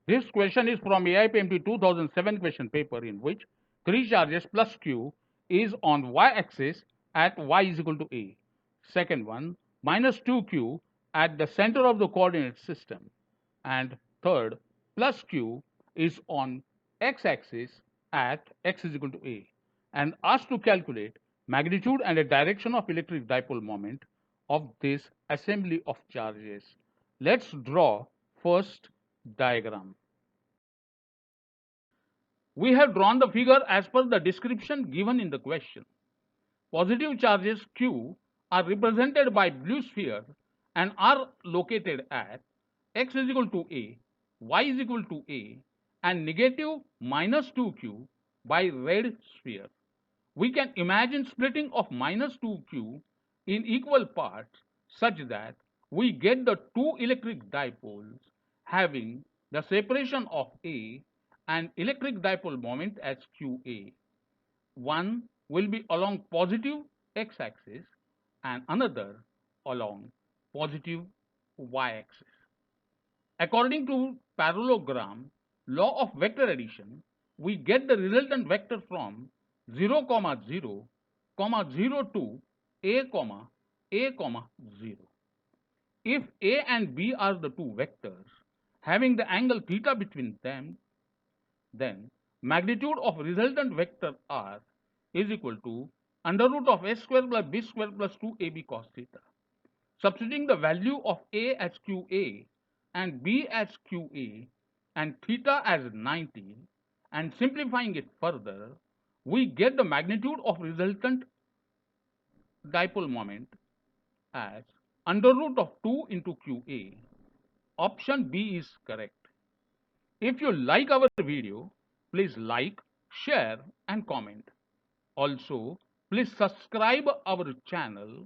This question is from AIPMT 2007 question paper, in which three charges plus Q is on y-axis at y is equal to A. Second one, minus 2Q at the center of the coordinate system. And third, plus Q is on x-axis at x is equal to A, and asked to calculate magnitude and a direction of electric dipole moment of this assembly of charges. Let's draw first diagram. We have drawn the figure as per the description given in the question. Positive charges Q are represented by blue sphere and are located at x is equal to A, y is equal to A, and negative minus 2Q by red sphere. We can imagine splitting of minus 2Q in equal parts such that we get the two electric dipoles having the separation of A and electric dipole moment as QA. One will be along positive x-axis and another along positive y-axis. According to parallelogram law of vector addition, we get the resultant vector from 0, 0, 0 to a, a, 0. If A and B are the two vectors having the angle theta between them, then magnitude of resultant vector R is equal to under root of s square plus b square plus 2ab cos theta. Substituting the value of A as QA and B as QA and theta as 90 and simplifying it further, we get the magnitude of resultant dipole moment as under root of 2 into QA. Option B is correct. If you like our video, please like, share and comment. Also, please subscribe our channel